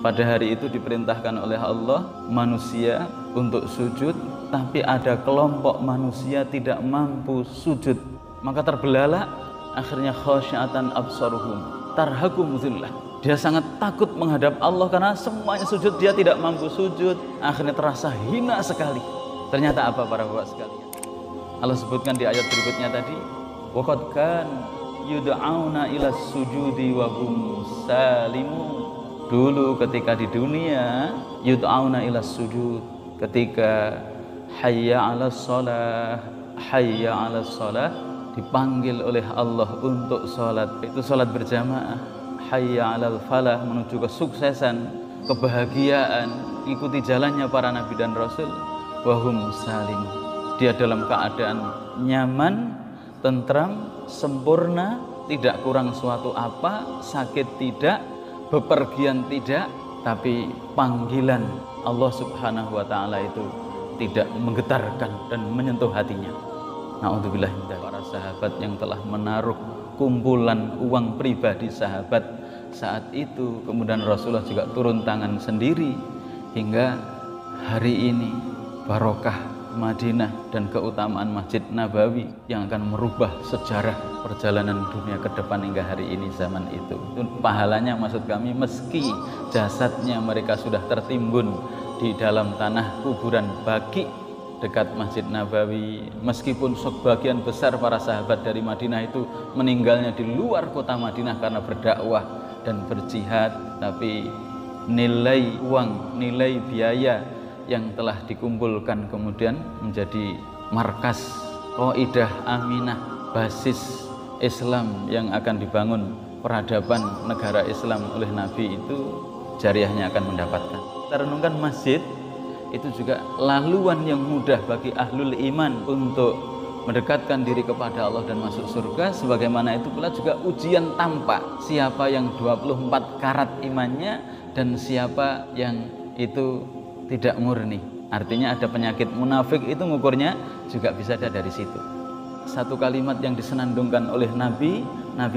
Pada hari itu diperintahkan oleh Allah manusia untuk sujud, tapi ada kelompok manusia tidak mampu sujud. Maka terbelalah, akhirnya khasyiatan absaruhum tarhaquhum dhillah. Dia sangat takut menghadap Allah karena semuanya sujud, dia tidak mampu sujud. Akhirnya terasa hina sekali. Ternyata apa para bapak sekalian? Allah sebutkan di ayat berikutnya tadi, wa qad kan yud'auna ila sujudi wa hum salimun. Dulu ketika di dunia, yud'auna ila sujud, ketika hayya 'alas shalah, hayya 'alas shalah, dipanggil oleh Allah untuk sholat. Itu sholat berjamaah. Hayya 'alal falah, menuju kesuksesan, kebahagiaan, ikuti jalannya para nabi dan rasul. Wahum salim, dia dalam keadaan nyaman, tentram, sempurna, tidak kurang suatu apa, sakit tidak, bepergian tidak, tapi panggilan Allah Subhanahu wa Ta'ala itu tidak menggetarkan dan menyentuh hatinya. Na'udzubillah, para sahabat yang telah menaruh kumpulan uang pribadi sahabat saat itu, kemudian Rasulullah juga turun tangan sendiri, hingga hari ini barokah Madinah dan keutamaan Masjid Nabawi yang akan merubah sejarah perjalanan dunia ke depan hingga hari ini zaman itu. Pahalanya maksud kami, meski jasadnya mereka sudah tertimbun di dalam tanah kuburan Baqi dekat Masjid Nabawi, meskipun sebagian besar para sahabat dari Madinah itu meninggalnya di luar kota Madinah karena berdakwah dan berjihad, tapi nilai uang, nilai biaya yang telah dikumpulkan kemudian menjadi markas Qaidah Aminah, basis Islam yang akan dibangun peradaban negara Islam oleh Nabi itu, jariahnya akan mendapatkan. Kita renungkan masjid itu juga laluan yang mudah bagi ahlul iman untuk mendekatkan diri kepada Allah dan masuk surga. Sebagaimana itu pula juga ujian tampak, siapa yang 24 karat imannya dan siapa yang itu tidak murni. Artinya ada penyakit munafik, itu ngukurnya juga bisa ada dari situ. Satu kalimat yang disenandungkan oleh Nabi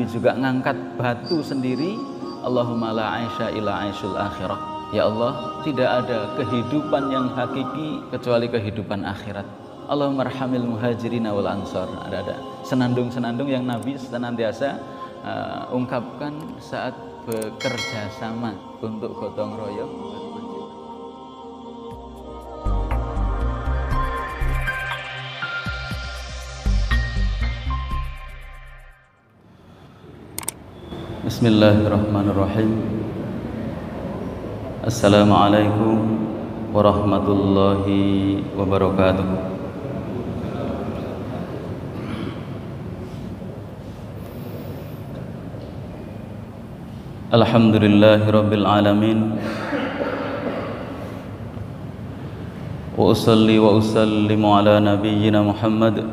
juga ngangkat batu sendiri, Allahumma la aisha illa aishul akhirah. Ya Allah, tidak ada kehidupan yang hakiki kecuali kehidupan akhirat. Allahumma arhamil muhajirin wal ansar. Ada senandung-senandung yang Nabi senantiasa ungkapkan saat bekerja sama untuk gotong royong. Bismillahirrahmanirrahim. Assalamualaikum warahmatullahi wabarakatuh. Alhamdulillahi rabbil alamin. Wa usalli wa usallimu ala nabiyyina Muhammad,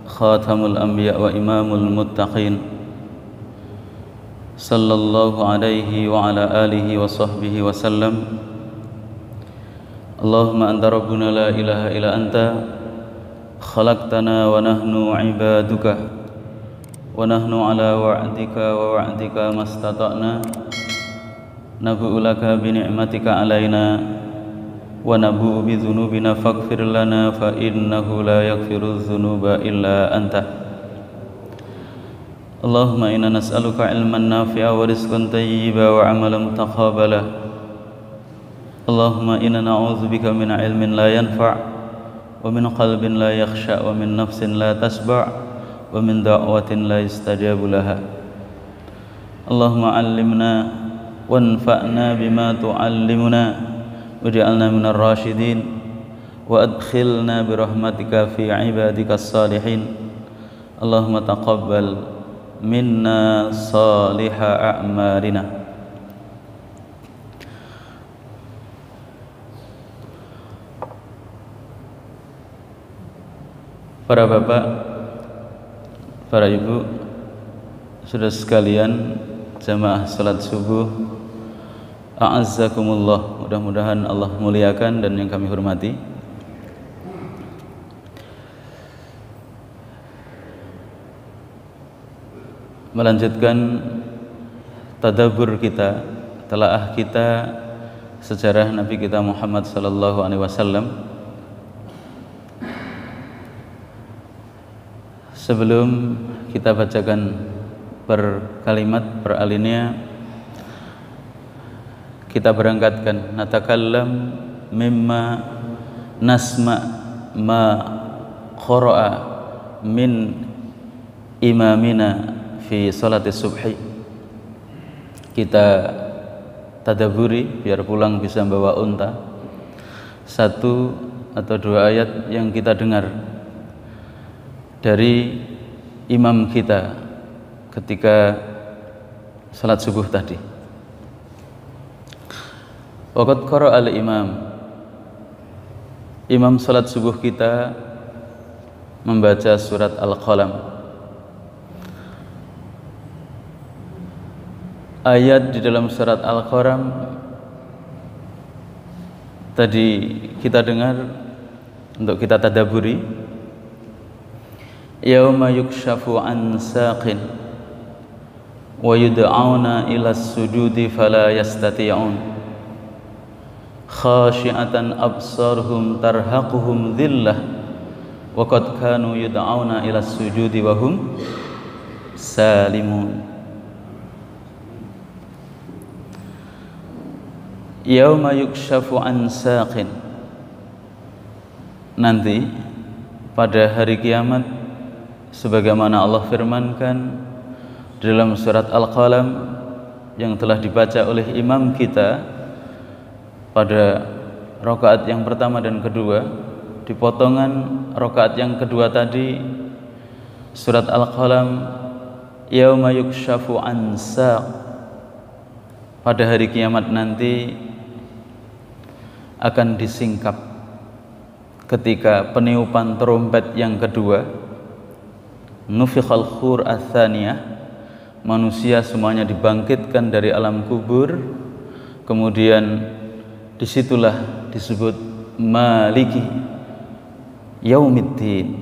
khatamul anbiya wa imamul muttaqin, sallallahu alaihi wa ala alihi wa sahbihi wa sallam. Allahumma anta rabbuna la ilaha illa anta, khalaqtana wa nahnu ibaduka, wa nahnu ala wa'dika wa wa'dika mastata'na, nabu'u laka bi ni'matika alaina wa nabu'u bi dhunubina faghfir lana fa innahu la yaghfiru dhunuba illa anta. Allahumma inna nas'aluka ilman nafi'a wa rizqan tayyiba wa amalan mutaqabbala. Allahumma inna na'udzubika min ilmin la yanfa' wa min qalbin la yakhsha' wa min nafsin la tasba' wa min da'watin la yustajabu laha. Allahumma 'allimna wanfa'na bima tu'allimuna waj'alna minar rasyidin wa adkhilna bi rahmatika fi 'ibadikas salihin. Allahumma taqabbal minna salihah a'malina. Para bapak, para ibu, saudara sekalian, jamaah salat subuh, a'azzakumullah, mudah-mudahan Allah muliakan dan yang kami hormati. Melanjutkan tadabbur kita, telaah kita sejarah Nabi kita Muhammad sallallahu alaihi wasallam. Sebelum kita bacakan per kalimat, per alinea, kita berangkatkan natakallam mimma nasma ma qara'a min imamina fi salati subhi. Kita tadaburi biar pulang bisa bawa unta. Satu atau dua ayat yang kita dengar dari imam kita ketika salat subuh tadi. Waqad qara'a al-imam, imam salat subuh kita membaca surat Al-Qalam. Ayat di dalam surat Al-Qalam tadi kita dengar untuk kita tadaburi. Yauma yukshafu an saqin wa yud'auna ila sujudi fala yastati'un khashi'atan absaruhum tarhaquhum dhillah wa qad kanu yud'auna ila sujudi wa hum salimun. Yauma yukshafu an saqin, nanti pada hari kiamat sebagaimana Allah firmankan dalam surat Al-Qalam yang telah dibaca oleh imam kita pada rakaat yang pertama dan kedua. Di potongan rakaat yang kedua tadi surat Al-Qalam, yauma yukshafu an saq, pada hari kiamat nanti akan disingkap ketika peniupan trompet yang kedua. Nufikhal khur ats-tsaniyah, manusia semuanya dibangkitkan dari alam kubur. Kemudian disitulah disebut maliki yaumiddin,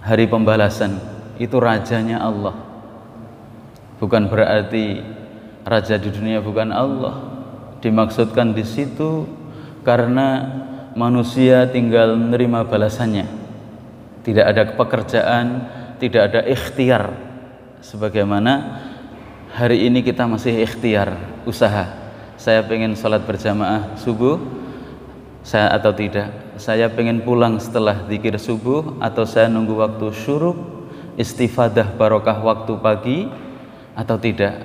hari pembalasan. Itu rajanya Allah, bukan berarti raja di dunia bukan Allah. Dimaksudkan di situ karena manusia tinggal menerima balasannya. Tidak ada pekerjaan, tidak ada ikhtiar. Sebagaimana hari ini kita masih ikhtiar, usaha. Saya pengen sholat berjamaah subuh, saya atau tidak. Saya pengen pulang setelah zikir subuh, atau saya nunggu waktu syuruk, istifadah barokah waktu pagi, atau tidak.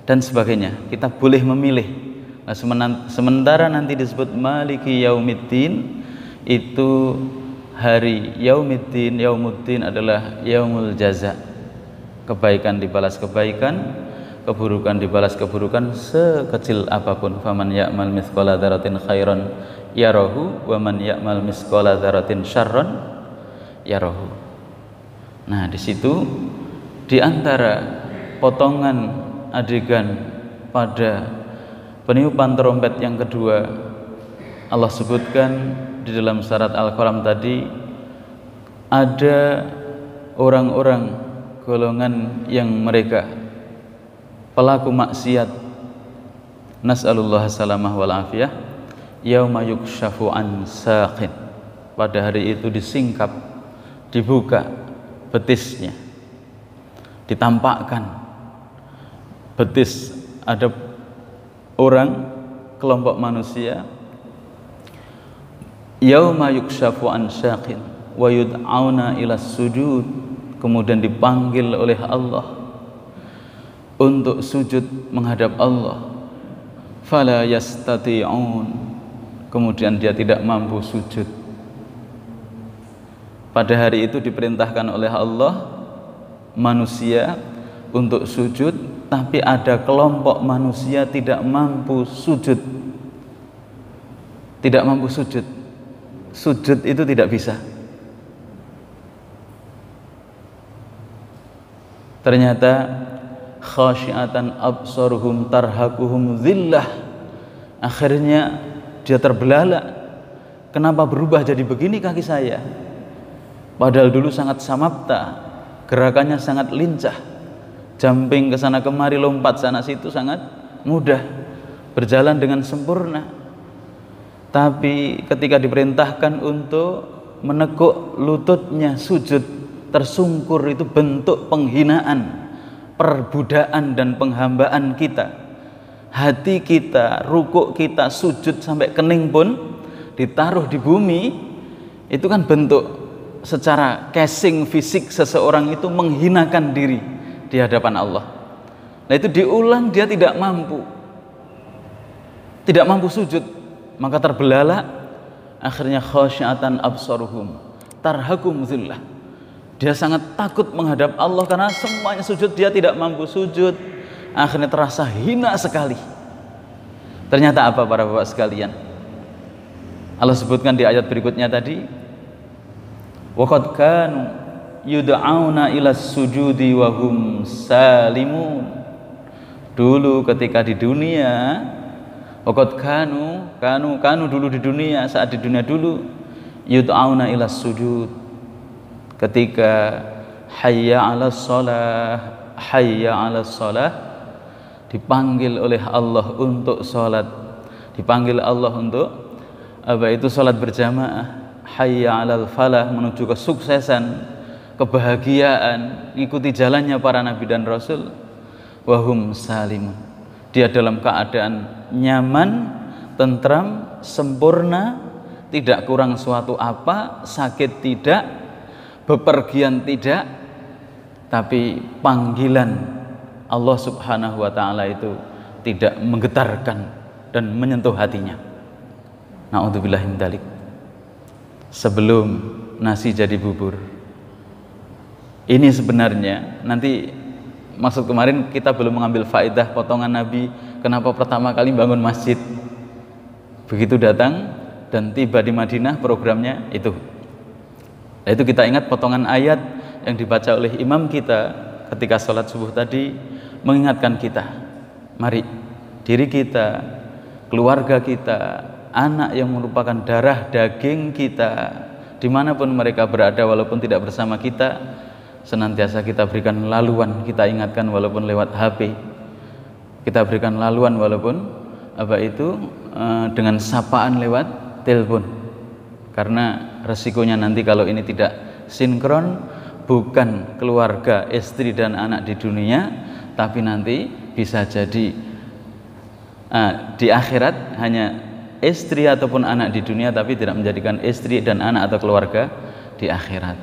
Dan sebagainya. Kita boleh memilih. Nah, sementara nanti disebut maliki yaumiddin, itu hari yaumiddin. Yaumuddin adalah yaumul jaza, kebaikan dibalas kebaikan, keburukan dibalas keburukan sekecil apapun. Faman ya'mal mithqala dzarratin khairan yarahu wa man ya'mal mithqala dzarratin syarran yarahu. Nah, di situ di antara potongan adegan pada peniupan trompet yang kedua, Allah sebutkan di dalam surat Al-Qalam tadi ada orang-orang golongan yang mereka pelaku maksiat, nas'alullah salamah wal afiyah, yauma yukshafu an saqin, pada hari itu disingkap, dibuka betisnya, ditampakkan betis. Ada orang, kelompok manusia, yauma yukshafu an saqin wa yud'auna ila sujud, kemudian dipanggil oleh Allah untuk sujud menghadap Allah. Fala yastati'un, kemudian dia tidak mampu sujud. Pada hari itu diperintahkan oleh Allah manusia untuk sujud, tapi ada kelompok manusia tidak mampu sujud. Tidak mampu sujud. Sujud itu tidak bisa. Ternyata khasyiatan absaruhum tarhaquhum dhillah, akhirnya dia terbelalak. Kenapa berubah jadi begini kaki saya? Padahal dulu sangat samapta, gerakannya sangat lincah, jumping ke sana kemari, lompat sana situ sangat mudah, berjalan dengan sempurna. Tapi ketika diperintahkan untuk menekuk lututnya sujud tersungkur, itu bentuk penghinaan, perbudakan dan penghambaan kita. Hati kita, rukuk kita, sujud sampai kening pun ditaruh di bumi, itu kan bentuk secara casing fisik seseorang itu menghinakan diri di hadapan Allah. Nah itu diulang, dia tidak mampu sujud, maka terbelalak, akhirnya khasyiatan absaruhum tarhakum dzillah. Dia sangat takut menghadap Allah karena semuanya sujud, dia tidak mampu sujud, akhirnya terasa hina sekali. Ternyata apa para bapak sekalian? Allah sebutkan di ayat berikutnya tadi, wa qad kanu yud'auna ila sujudi wa hum salimun. Dulu ketika di dunia, wa qad kanu dulu di dunia, saat di dunia dulu, yud'auna ila sujud, ketika hayya 'alas shalah, dipanggil oleh Allah untuk salat, dipanggil Allah untuk salat berjamaah, hayya 'alal falah, menuju kesuksesan, kebahagiaan, ikuti jalannya para nabi dan rasul, wahum salimun, dia dalam keadaan nyaman, tentram, sempurna, tidak kurang suatu apa, sakit tidak, bepergian tidak, tapi panggilan Allah subhanahu wa ta'ala itu tidak menggetarkan dan menyentuh hatinya. Na'udzubillahi min dzalik. Sebelum nasi jadi bubur, ini sebenarnya, nanti maksud kemarin kita belum mengambil faedah potongan Nabi kenapa pertama kali bangun masjid. Begitu datang dan tiba di Madinah, programnya itu. Nah, itu kita ingat potongan ayat yang dibaca oleh imam kita ketika sholat subuh tadi, mengingatkan kita, mari diri kita, keluarga kita, anak yang merupakan darah daging kita, dimanapun mereka berada walaupun tidak bersama kita, senantiasa kita berikan laluan, kita ingatkan walaupun lewat HP, kita berikan laluan walaupun dengan sapaan lewat telepon. Karena resikonya nanti kalau ini tidak sinkron, bukan keluarga, istri dan anak di dunia, tapi nanti bisa jadi di akhirat hanya istri ataupun anak di dunia, tapi tidak menjadikan istri dan anak atau keluarga di akhirat.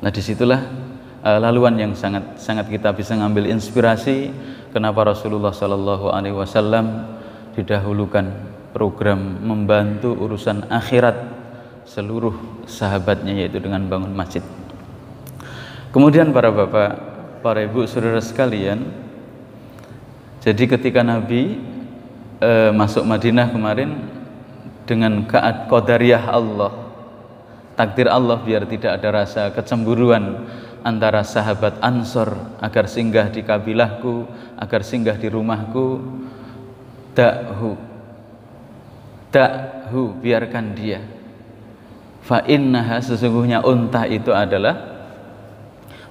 Nah disitulah laluan yang sangat kita bisa ngambil inspirasi kenapa Rasulullah SAW didahulukan program membantu urusan akhirat seluruh sahabatnya, yaitu dengan bangun masjid. Kemudian para bapak, para ibu, saudara sekalian, jadi ketika Nabi masuk Madinah kemarin, dengan qadariyah Allah, takdir Allah, biar tidak ada rasa kecemburuan antara sahabat Ansor agar singgah di kabilahku, agar singgah di rumahku, da'hu, biarkan dia, fa innaha, sesungguhnya unta itu adalah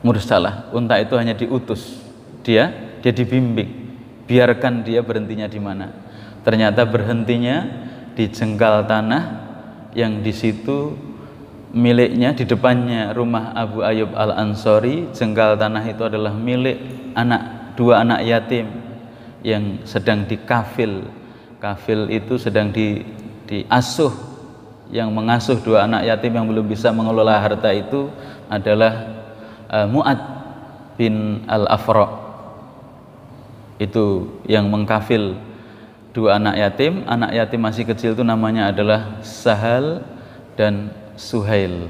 mursalah, unta itu hanya diutus, dia dibimbing, biarkan dia berhentinya di mana. Ternyata berhentinya di jengkal tanah yang di situ miliknya, di depannya rumah Abu Ayyub Al-Ansori. Jengkal tanah itu adalah milik dua anak yatim yang sedang dikafil. Kafil itu sedang diasuh. Yang mengasuh dua anak yatim yang belum bisa mengelola harta itu adalah Mu'ad bin Al-Afra. Itu yang mengkafil dua anak yatim masih kecil itu namanya adalah Sahal dan Suhail.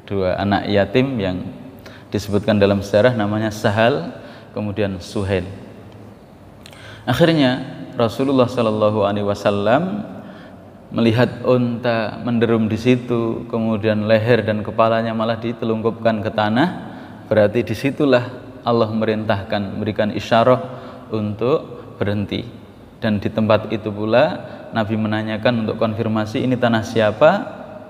Dua anak yatim yang disebutkan dalam sejarah namanya Sahal, kemudian Suhail. Akhirnya Rasulullah SAW melihat unta menderum di situ, kemudian leher dan kepalanya malah ditelungkupkan ke tanah. Berarti disitulah Allah memerintahkan, memberikan isyarah untuk berhenti. Dan di tempat itu pula Nabi menanyakan untuk konfirmasi, ini tanah siapa?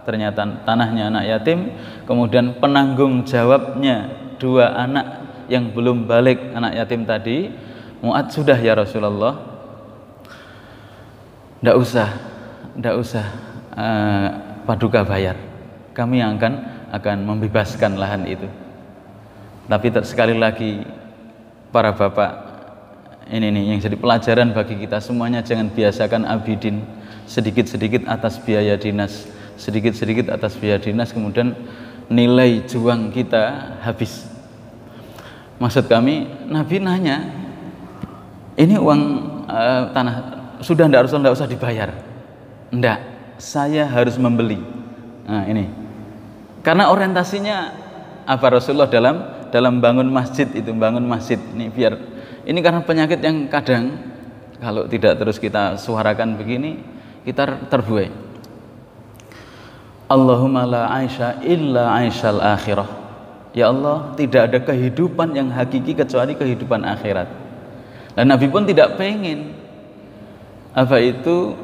Ternyata tanahnya anak yatim. Kemudian penanggung jawabnya dua anak yang belum balik, anak yatim tadi, Mu'adz, sudah ya Rasulullah, ndak usah Paduka bayar, kami yang akan membebaskan lahan itu. Tapi sekali lagi para bapak, ini nih yang jadi pelajaran bagi kita semuanya, jangan biasakan abidin, sedikit-sedikit atas biaya dinas, sedikit-sedikit atas biaya dinas, kemudian nilai juang kita habis. Maksud kami, Nabi nanya, ini uang tanah sudah ndak usah dibayar? Ndak, saya harus membeli. Nah ini, karena orientasinya apa Rasulullah dalam bangun masjid itu, bangun masjid ini biar ini, karena penyakit yang kadang kalau tidak terus kita suarakan begini, kita terbuai. Allahumma la aisha illa aishal akhirah. Ya Allah, tidak ada kehidupan yang hakiki kecuali kehidupan akhirat. Dan Nabi pun tidak pengen apa itu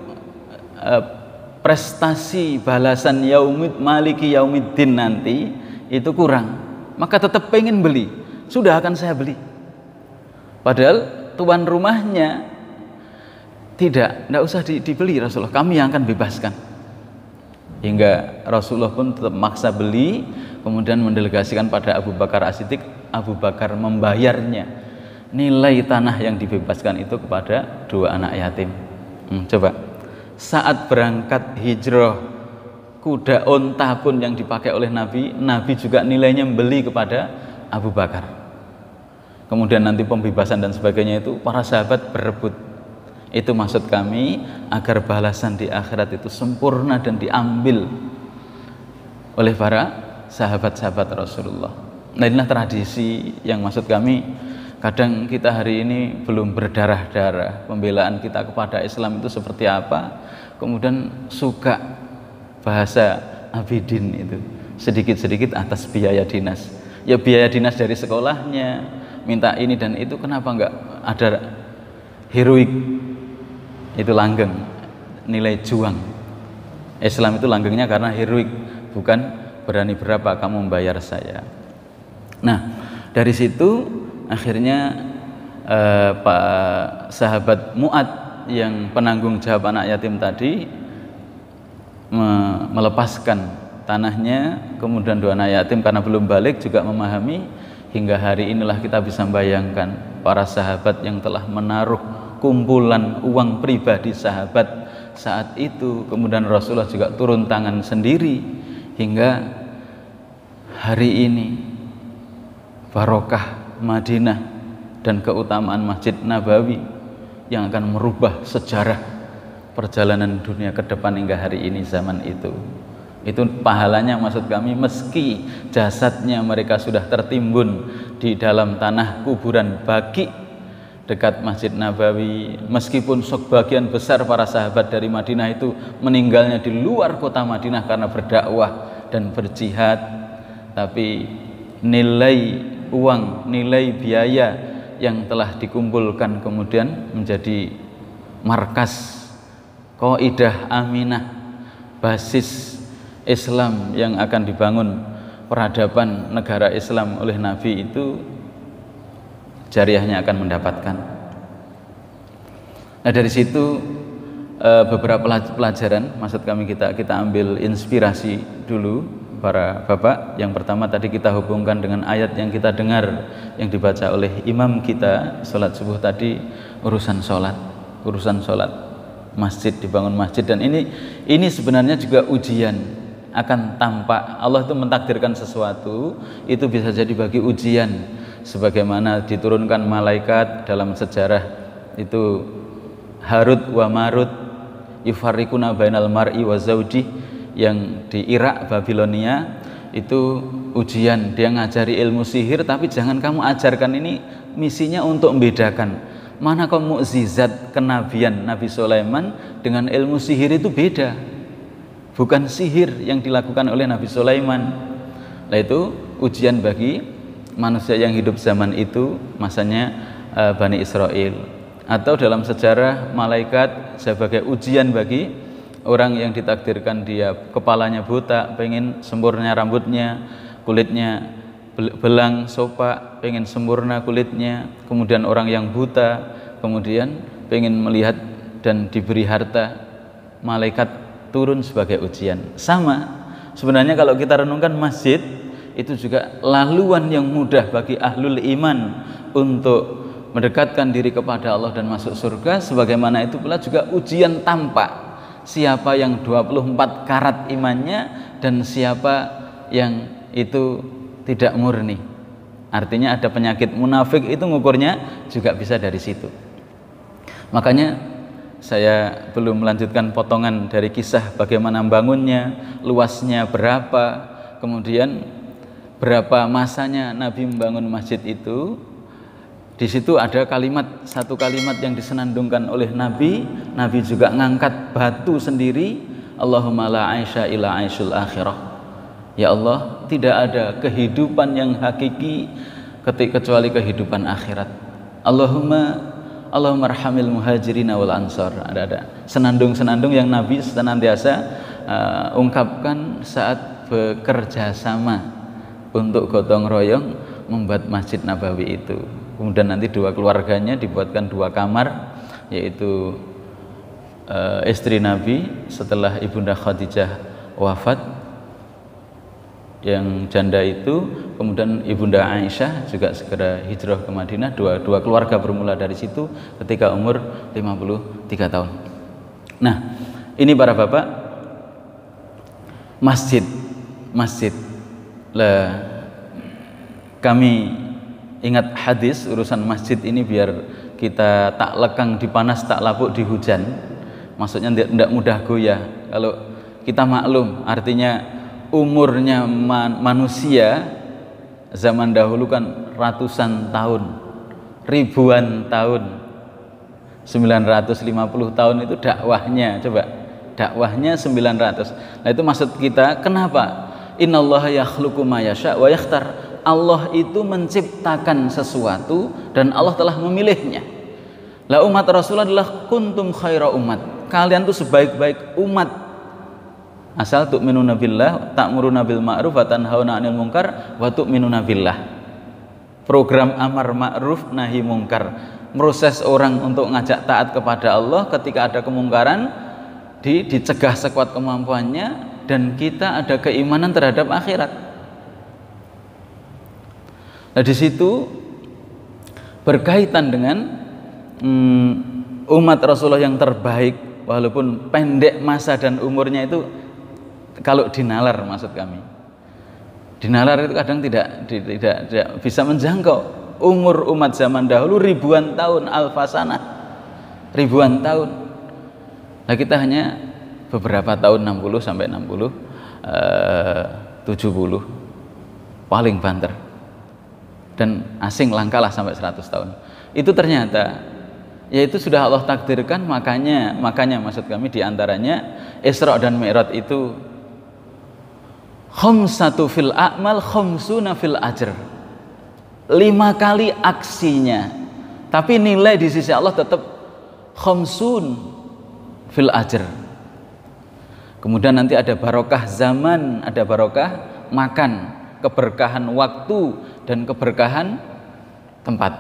prestasi balasan yaumid maliki yaumiddin nanti itu kurang, maka tetap pengen beli, sudah akan saya beli. Padahal tuan rumahnya tidak usah dibeli Rasulullah, kami yang akan bebaskan. Hingga Rasulullah pun tetap maksa beli, kemudian mendelegasikan pada Abu Bakar As-Siddiq. Abu Bakar membayarnya nilai tanah yang dibebaskan itu kepada 2 anak yatim. Coba, saat berangkat hijrah, kuda onta pun yang dipakai oleh Nabi juga nilainya membeli kepada Abu Bakar. Kemudian nanti pembebasan dan sebagainya itu para sahabat berebut. Itu maksud kami, agar balasan di akhirat itu sempurna dan diambil oleh para sahabat-sahabat Rasulullah. Nah inilah tradisi yang maksud kami, kadang kita hari ini belum berdarah-darah pembelaan kita kepada Islam itu seperti apa, kemudian suka bahasa abidin itu, sedikit-sedikit atas biaya dinas. Ya biaya dinas dari sekolahnya, minta ini dan itu, kenapa enggak ada heroik? Itu langgeng, nilai juang. Islam itu langgengnya karena heroik, bukan berani berapa kamu membayar saya. Nah dari situ akhirnya Pak sahabat Mu'adz yang penanggung jawab anak yatim tadi melepaskan tanahnya, kemudian 2 anak yatim karena belum balik juga memahami. Hingga hari inilah kita bisa membayangkan para sahabat yang telah menaruh kumpulan uang pribadi sahabat saat itu, kemudian Rasulullah juga turun tangan sendiri, hingga hari ini barokah Madinah dan keutamaan Masjid Nabawi yang akan merubah sejarah perjalanan dunia ke depan hingga hari ini. Zaman itu pahalanya maksud kami, meski jasadnya mereka sudah tertimbun di dalam tanah kuburan Baqi dekat Masjid Nabawi, meskipun sebagian besar para sahabat dari Madinah itu meninggalnya di luar kota Madinah karena berdakwah dan berjihad, tapi nilai uang, nilai biaya yang telah dikumpulkan kemudian menjadi markas Qaidah Aminah, basis Islam yang akan dibangun peradaban negara Islam oleh Nabi itu, jariahnya akan mendapatkan. Nah dari situ beberapa pelajaran maksud kami kita ambil inspirasi dulu para bapak. Yang pertama tadi kita hubungkan dengan ayat yang kita dengar yang dibaca oleh imam kita sholat subuh tadi, urusan sholat masjid, dibangun masjid. Dan ini sebenarnya juga ujian, akan tampak Allah itu mentakdirkan sesuatu itu bisa jadi bagi ujian. Sebagaimana diturunkan malaikat dalam sejarah itu, Harut wa Marut yufarriquna bainal mar'i wa zauji, yang di Irak Babilonia itu ujian, dia ngajari ilmu sihir, tapi jangan kamu ajarkan, ini misinya untuk membedakan mana kamu mukjizat kenabian Nabi Sulaiman dengan ilmu sihir itu beda, bukan sihir yang dilakukan oleh Nabi Sulaiman. Nah itu ujian bagi manusia yang hidup zaman itu, masanya Bani Israel. Atau dalam sejarah malaikat sebagai ujian bagi orang yang ditakdirkan dia kepalanya buta, pengen sempurna rambutnya, kulitnya belang sopak pengen sempurna kulitnya, kemudian orang yang buta kemudian pengen melihat dan diberi harta, malaikat turun sebagai ujian. Sama sebenarnya kalau kita renungkan, masjid itu juga laluan yang mudah bagi ahlul iman untuk mendekatkan diri kepada Allah dan masuk surga. Sebagaimana itu pula juga ujian tampak, siapa yang 24 karat imannya dan siapa yang itu tidak murni. Artinya ada penyakit munafik, itu ngukurnya juga bisa dari situ. Makanya saya belum melanjutkan potongan dari kisah bagaimana bangunnya, luasnya berapa, kemudian berapa masanya Nabi membangun masjid itu. Di situ ada satu kalimat yang disenandungkan oleh Nabi. Nabi juga ngangkat batu sendiri, Allahumma la aisha illa aishul akhirah. Ya Allah, tidak ada kehidupan yang hakiki kecuali kehidupan akhirat. Allahumma arhamil muhajirin wal ansar. Ada senandung-senandung yang Nabi senantiasa ungkapkan saat bekerja sama untuk gotong royong membuat Masjid Nabawi itu. Kemudian nanti dua keluarganya dibuatkan 2 kamar, yaitu istri Nabi setelah Ibunda Khadijah wafat yang janda itu, kemudian Ibunda Aisyah juga segera hijrah ke Madinah. Dua keluarga bermula dari situ ketika umur 53 tahun. Nah, ini para bapak, masjid lah, kami ingat hadis urusan masjid ini biar kita tak lekang di panas, tak lapuk di hujan. Maksudnya tidak mudah goyah. Kalau kita maklum, artinya umurnya manusia zaman dahulu kan ratusan tahun, ribuan tahun, 950 tahun itu dakwahnya. Coba, dakwahnya 900. Nah itu maksud kita, kenapa? Innallaha yakhluqu ma yasha wa yakhtar. Allah itu menciptakan sesuatu dan Allah telah memilihnya. Lah umat Rasulullah adalah kuntum khaira umat. Kalian tuh sebaik-baik umat. Asal tu'minuna billah, ta'muruna bil ma'ruf wa tanhauna 'anil munkar wa tu'minuna billah. Program amar ma'ruf nahi munkar. Proses orang untuk ngajak taat kepada Allah ketika ada kemungkaran dicegah sekuat kemampuannya, dan kita ada keimanan terhadap akhirat. Nah di situ berkaitan dengan umat Rasulullah yang terbaik, walaupun pendek masa dan umurnya itu, kalau dinalar, maksud kami dinalar itu kadang tidak bisa menjangkau umur umat zaman dahulu ribuan tahun, alfasanah, ribuan tahun. Nah kita hanya beberapa tahun, 60 sampai 60, 70 paling banter, dan asing langkalah sampai 100 tahun. Itu ternyata yaitu sudah Allah takdirkan. Makanya maksud kami diantaranya Isra dan Mi'raj itu khamsatu fil a'mal khamsuna fil ajr, 5 kali aksinya, tapi nilai di sisi Allah tetap khamsun fil ajr. Kemudian nanti ada barokah zaman, ada barokah makan, keberkahan waktu dan keberkahan tempat.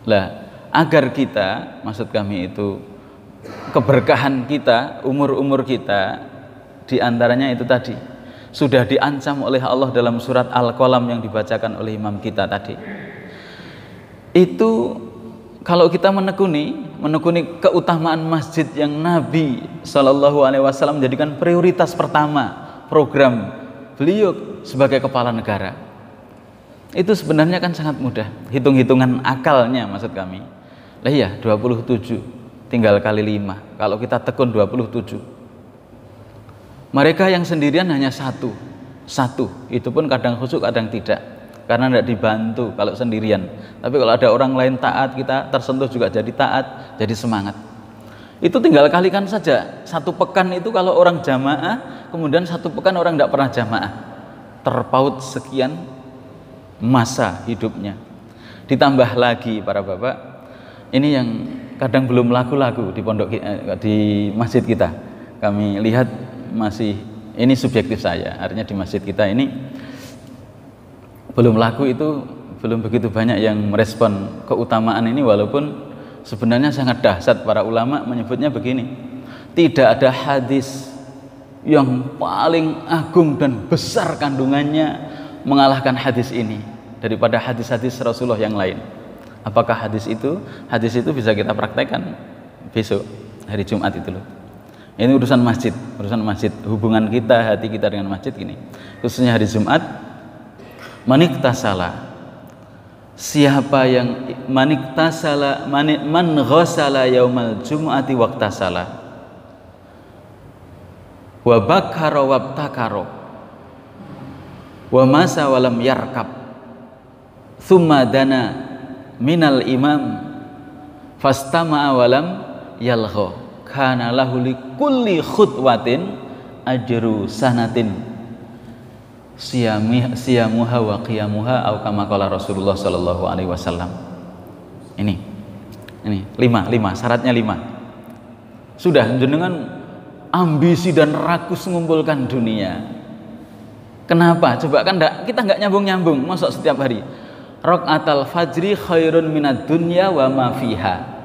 Lah, agar kita, maksud kami itu keberkahan kita, umur kita, diantaranya itu tadi sudah diancam oleh Allah dalam surat Al-Qalam yang dibacakan oleh imam kita tadi. Itu kalau kita menekuni keutamaan masjid yang Nabi SAW menjadikan prioritas pertama program beliau sebagai kepala negara, itu sebenarnya kan sangat mudah, hitung-hitungan akalnya maksud kami. Lah iya, 27 tinggal kali 5, kalau kita tekun 27. Mereka yang sendirian hanya satu, itu pun kadang khusyuk kadang tidak, karena tidak dibantu kalau sendirian. Tapi kalau ada orang lain taat, kita tersentuh juga jadi taat, jadi semangat. Itu tinggal kalikan saja. 1 pekan itu kalau orang jamaah, kemudian 1 pekan orang tidak pernah jamaah, terpaut sekian masa hidupnya. Ditambah lagi para bapak, ini yang kadang belum laku-laku di pondok, di masjid kita. Kami lihat masih, ini subjektif saya, artinya di masjid kita ini belum laku itu belum begitu banyak yang merespon keutamaan ini, walaupun sebenarnya sangat dahsyat. Para ulama menyebutnya begini, tidak ada hadis yang paling agung dan besar kandungannya mengalahkan hadis ini daripada hadis-hadis Rasulullah yang lain. Apakah hadis itu? Hadis itu bisa kita praktekkan besok hari Jumat itu loh. Ini urusan masjid, hubungan kita, hati kita dengan masjid gini. Khususnya hari Jumat, maniktasala, siapa yang maniktasala, man ghasala yaumal jum'ati waqtasala wa bakara wabtakara wa masa walam yarkab thumma dana minal imam fastama'a walam yalgha kana lahu li kulli khutwatin ajru sanatin siyamuha wa qiyamuha atau kama qala Rasulullah sallallahu alaihi wasallam. Ini 5 syaratnya 5. Sudah jenengan ambisi dan rakus mengumpulkan dunia. Kenapa? Coba kan kita enggak nyambung-nyambung, masa setiap hari raqatal fajri khairun minad dunya wa ma fiha.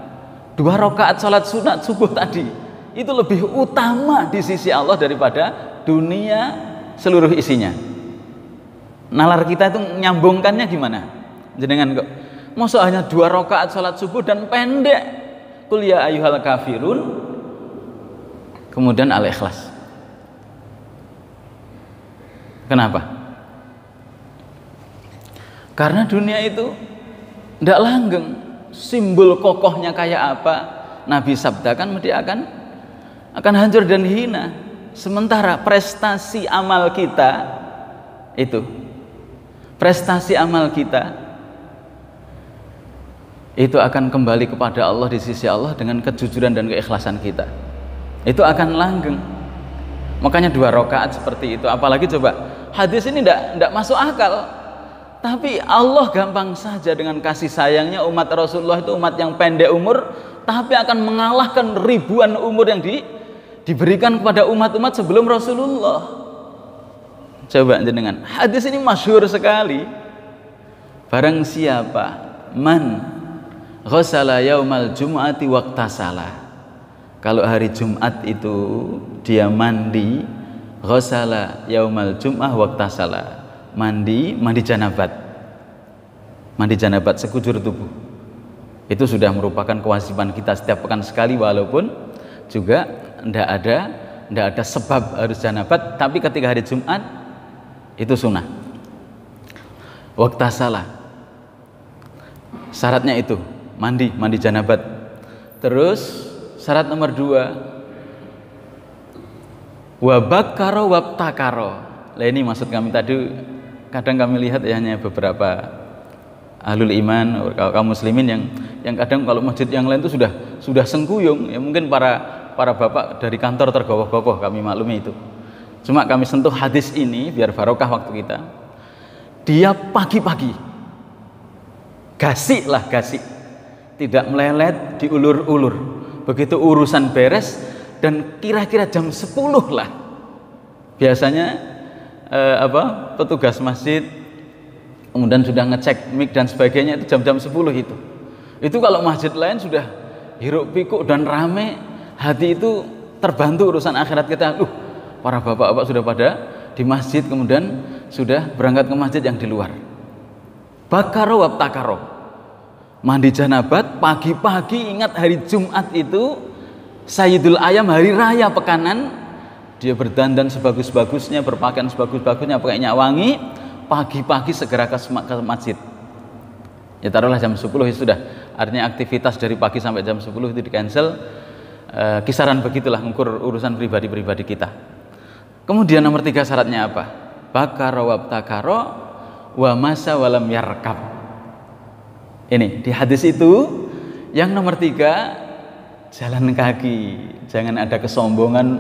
2 rakaat salat sunat subuh tadi itu lebih utama di sisi Allah daripada dunia seluruh isinya. Nalar kita itu nyambungkannya gimana? Jenengan kok masa hanya 2 rakaat salat subuh dan pendek, qul ya ayyuhal kafirun, kemudian Al-Ikhlas. Kenapa? Karena dunia itu tidak langgeng. Simbol kokohnya kayak apa? Nabi sabdakan dia akan hancur dan hina. Sementara prestasi amal kita itu akan kembali kepada Allah di sisi Allah dengan kejujuran dan keikhlasan kita. Itu akan langgeng. Makanya 2 rakaat seperti itu. Apalagi coba hadis ini tidak masuk akal. Tapi Allah gampang saja dengan kasih sayangnya, umat Rasulullah itu umat yang pendek umur, tapi akan mengalahkan ribuan umur yang diberikan kepada umat-umat sebelum Rasulullah. Coba jenengan, hadis ini masyhur sekali. Barang siapa man ghasala yaumal jum'ati waqtasala, kalau hari Jumat itu dia mandi, ghasala yaumal jum'ah waqtasala, mandi janabat sekujur tubuh. Itu sudah merupakan kewajiban kita setiap pekan sekali, walaupun juga tidak ada sebab harus janabat, tapi ketika hari Jumat itu sunnah. Waqtasala, syaratnya itu mandi janabat. Terus syarat nomor 2, wa bakara wabtakara. Lah ini maksud kami tadi, kadang kami lihat ya, hanya beberapa ahlul iman, kaum muslimin yang kadang kalau masjid yang lain itu sudah sengkuyung ya, mungkin para bapak dari kantor tergopoh-gopoh, kami maklumi itu. Cuma kami sentuh hadis ini biar barokah waktu kita. Dia pagi-pagi gasik, tidak melelet, diulur-ulur. Begitu urusan beres dan kira-kira jam 10 lah biasanya petugas masjid kemudian sudah ngecek mic dan sebagainya, itu jam-jam 10 itu kalau masjid lain sudah hiruk pikuk dan rame, hati itu terbantu urusan akhirat kita. Para bapak-bapak sudah pada di masjid, kemudian sudah berangkat ke masjid yang di luar. Bakaro wabtakaro, mandi janabat pagi-pagi. Ingat hari Jumat itu Sayyidul Ayam, hari raya pekanan. Dia berdandan sebagus-bagusnya, berpakaian sebagus-bagusnya, pakai minyak wangi, pagi-pagi segera ke masjid. Ya taruhlah jam 10 itu sudah, artinya aktivitas dari pagi sampai jam 10 itu di cancel. Kisaran begitulah ngukur urusan pribadi-pribadi kita. Kemudian nomor 3 syaratnya apa? Bakara wabtakara wa masa walam yarkab. Ini di hadis itu yang nomor 3, jalan kaki. Jangan ada kesombongan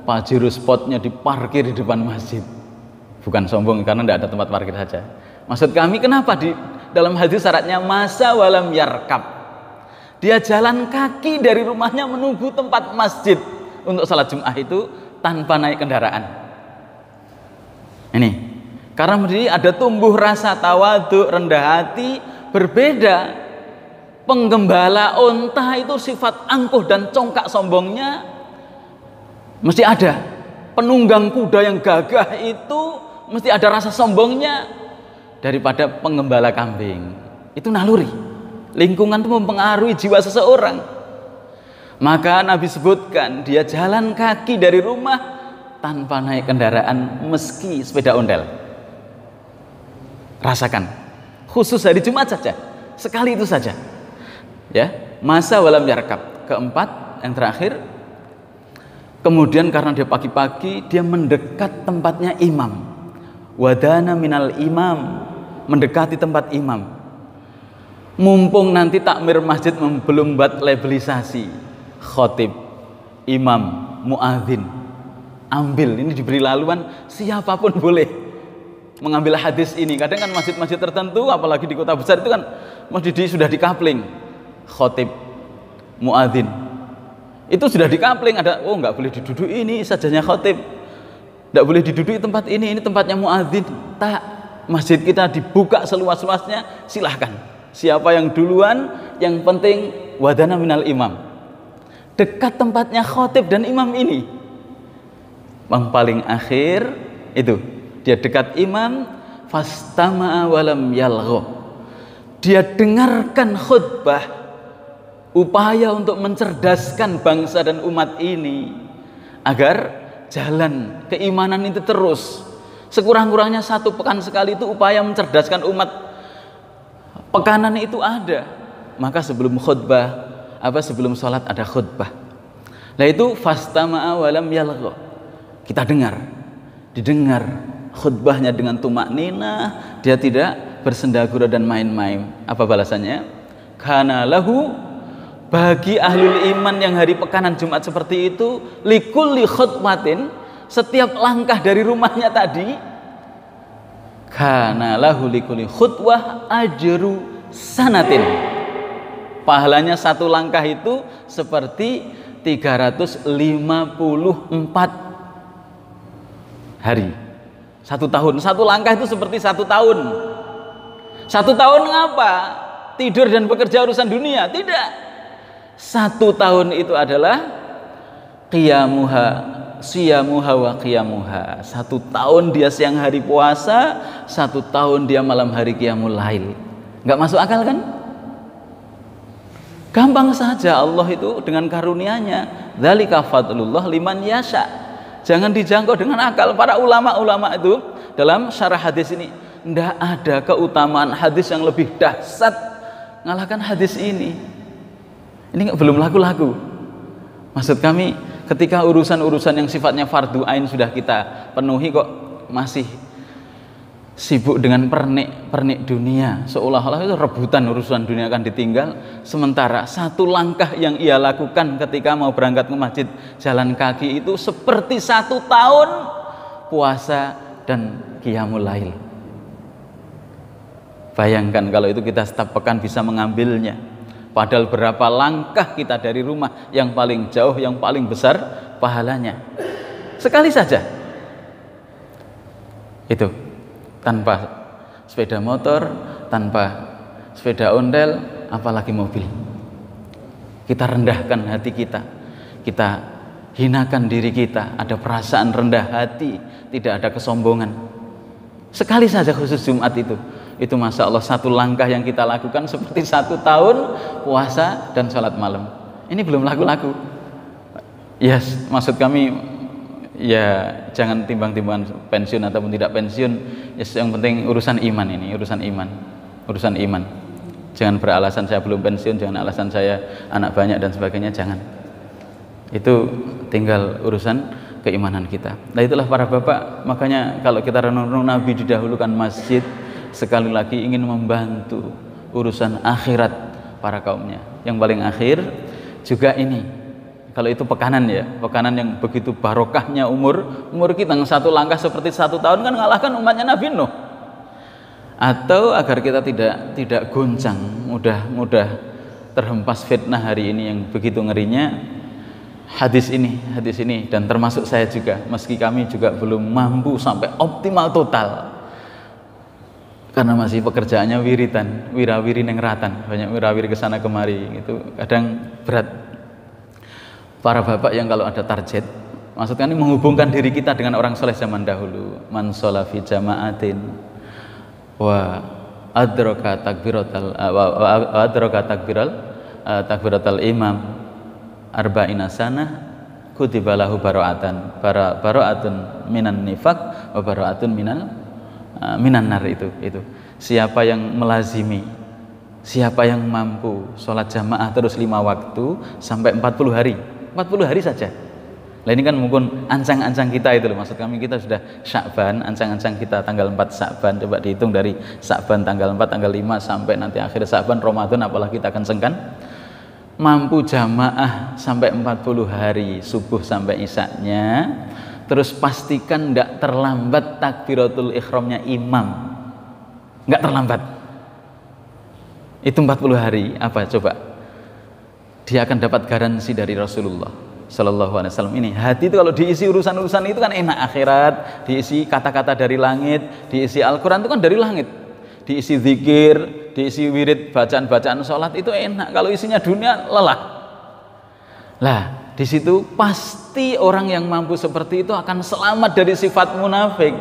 pajero spotnya diparkir di depan masjid. Bukan sombong karena tidak ada tempat parkir saja. Maksud kami, kenapa di dalam hadis syaratnya masa walam yarkab? Dia jalan kaki dari rumahnya menuju tempat masjid untuk salat Jumat itu tanpa naik kendaraan. Ini Karena ada tumbuh rasa tawadhu, rendah hati, berbeda. Penggembala unta itu sifat angkuh dan congkak sombongnya mesti ada. Penunggang kuda yang gagah itu mesti ada rasa sombongnya daripada penggembala kambing. Itu naluri. Lingkungan itu mempengaruhi jiwa seseorang. Maka Nabi sebutkan dia jalan kaki dari rumah tanpa naik kendaraan meski sepeda ondel. Rasakan, khusus hari Jumat saja, sekali itu saja. Ya, masa walam yarkab. Keempat, yang terakhir, kemudian karena dia pagi-pagi dia mendekat tempatnya imam. Wadana minal imam, mendekati tempat imam. Mumpung nanti takmir masjid belum buat labelisasi khotib, imam, muadzin. Ambil, ini diberi laluan, siapapun boleh mengambil hadis ini. Kadang kan masjid-masjid tertentu, apalagi di kota besar itu kan masjid sudah dikapling, khotib, muadzin. Itu sudah dikapling, ada, oh nggak boleh diduduki ini sajanya khotib, nggak boleh diduduki tempat ini tempatnya muadzin. Tak, masjid kita dibuka seluas-luasnya, silahkan. Siapa yang duluan, yang penting wadana minal imam. Dekat tempatnya khotib dan imam ini. Yang paling akhir itu dia dekat imam, fastama'a walam yalgho. Dia dengarkan khutbah, upaya untuk mencerdaskan bangsa dan umat ini agar jalan keimanan itu terus. Sekurang-kurangnya 1 pekan sekali itu upaya mencerdaskan umat. Pekanan itu ada. Maka sebelum khutbah, sebelum sholat ada khutbah. Nah itu fastama'a walam yalgho. Kita didengar khutbahnya dengan tumak ninah, dia tidak bersendagura dan main-main. Apa balasannya? Kana lahu, bagi ahlul iman yang hari pekanan Jumat seperti itu, likulli khutbatin, setiap langkah dari rumahnya tadi, kana lahu likulli khutbah ajru sanatin. Pahalanya 1 langkah itu seperti 354 hari. 1 tahun, 1 langkah itu seperti 1 tahun. 1 tahun ngapa? Tidur dan bekerja urusan dunia? Tidak. 1 tahun itu adalah qiyamuha, siyamuha wa qiyamuha. 1 tahun dia siang hari puasa, 1 tahun dia malam hari qiyamul lail. Enggak masuk akal kan? Gampang saja Allah itu dengan karunia-Nya. Dzalika fadlullah liman yasha. Jangan dijangkau dengan akal. Para ulama-ulama itu dalam syarah hadis ini, tidak ada keutamaan hadis yang lebih dahsyat ngalahkan hadis ini. Ini belum laku-laku. Maksud kami, ketika urusan-urusan yang sifatnya fardu ain sudah kita penuhi, kok masih sibuk dengan pernik dunia, seolah-olah itu rebutan urusan dunia akan ditinggal. Sementara 1 langkah yang ia lakukan ketika mau berangkat ke masjid jalan kaki itu seperti 1 tahun puasa dan qiyamul lail. Bayangkan kalau itu kita setiap pekan bisa mengambilnya. Padahal berapa langkah kita dari rumah yang paling jauh, yang paling besar pahalanya. Sekali saja. Itu tanpa sepeda motor, tanpa sepeda ondel, apalagi mobil. Kita rendahkan hati kita, kita hinakan diri kita, ada perasaan rendah hati, tidak ada kesombongan. Sekali saja khusus Jumat itu Masya Allah 1 langkah yang kita lakukan seperti 1 tahun puasa dan sholat malam. Ini belum laku-laku. Yes, maksud kami ya jangan timbang-timbangan pensiun ataupun tidak pensiun. Yes, yang penting urusan iman ini, urusan iman. Jangan beralasan saya belum pensiun, jangan alasan saya anak banyak dan sebagainya, jangan. Itu tinggal urusan keimanan kita. Nah itulah para bapak, makanya kalau kita renung-renung Nabi didahulukan masjid, sekali lagi ingin membantu urusan akhirat para kaumnya. Yang paling akhir juga ini, kalau itu pekanan ya, pekanan yang begitu barokahnya umur kita yang 1 langkah seperti 1 tahun kan ngalahkan umatnya Nabi Nuh. Atau agar kita tidak goncang, mudah terhempas fitnah hari ini yang begitu ngerinya, hadis ini dan termasuk saya juga, meski kami juga belum mampu sampai optimal total, karena masih pekerjaannya wiritan, wirawiri neng ratan, banyak wirawiri kesana kemari, itu kadang berat. Para bapak yang kalau ada target, maksudnya ini menghubungkan diri kita dengan orang soleh zaman dahulu. Man sholla fi jama'atin wa adraka takbiratal imam arba'ina sanah kutiba lahu bara'atun minan nifaq wa bara'atun minan nar. Itu siapa yang melazimi, siapa yang mampu sholat jamaah terus 5 waktu sampai 40 hari saja. Nah ini kan mungkin ancang-ancang kita itu loh, maksud kami kita sudah Sya'ban, ancang-ancang kita tanggal 4 Sya'ban, coba dihitung dari Sya'ban tanggal 4, tanggal 5 sampai nanti akhir Sya'ban, Ramadan apalagi kita akan sengkan, mampu jamaah sampai 40 hari subuh sampai isya-nya, terus pastikan tidak terlambat takbiratul ihramnya imam, nggak terlambat. Itu 40 hari apa coba? Dia akan dapat garansi dari Rasulullah Sallallahu Alaihi Wasallam. Ini hati itu kalau diisi urusan-urusan itu kan enak, akhirat, diisi kata-kata dari langit, diisi Al-Quran itu kan dari langit, diisi zikir, diisi wirid, bacaan-bacaan sholat itu enak. Kalau isinya dunia lelah. Lah di situ pasti orang yang mampu seperti itu akan selamat dari sifat munafik.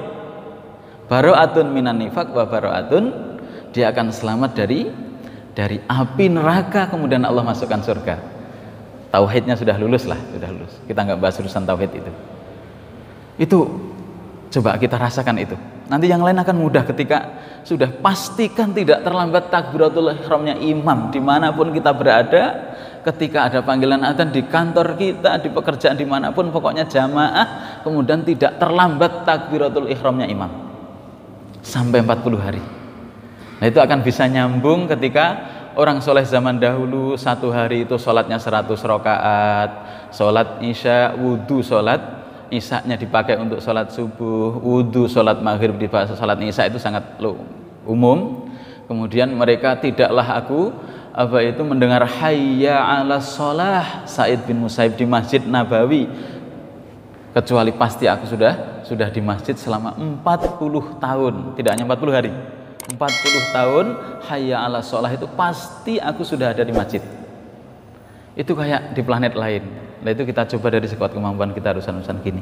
Bara'atun minan nifaq wa bara'atun, dia akan selamat dari api neraka, kemudian Allah masukkan surga. Tauhidnya sudah lulus. Kita nggak bahas urusan tauhid itu coba kita rasakan itu. Nanti yang lain akan mudah ketika sudah pastikan tidak terlambat takbiratul ihramnya imam dimanapun kita berada. Ketika ada panggilan adzan di kantor kita, di pekerjaan dimanapun, pokoknya jamaah, kemudian tidak terlambat takbiratul ihramnya imam sampai 40 hari. Nah itu akan bisa nyambung ketika orang soleh zaman dahulu satu hari itu sholatnya 100 rakaat, sholat isya, wudhu sholat isya-nya dipakai untuk sholat subuh, wudhu sholat maghrib dipakai sholat isya, itu sangat umum. Kemudian mereka tidaklah aku mendengar hayya ala sholah Sa'id bin Musayyib di Masjid Nabawi kecuali pasti aku sudah di masjid selama 40 tahun, tidak hanya 40 hari, 40 tahun hayya ala sholah itu pasti aku sudah ada di masjid. Itu kayak di planet lain. Nah itu kita coba dari sekuat kemampuan kita urusan-urusan gini.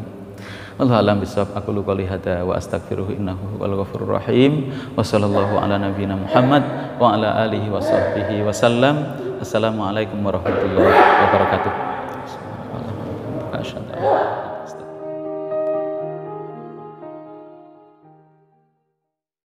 Wallahu a'lam bishawab. Aku qouli hadza wa astaghfiruhu innahu huwal ghafurur rahim. Wa sallallahu ala nabiyyina Muhammad wa ala alihi wa sahbihi wasallam. Assalamualaikum warahmatullahi wabarakatuh.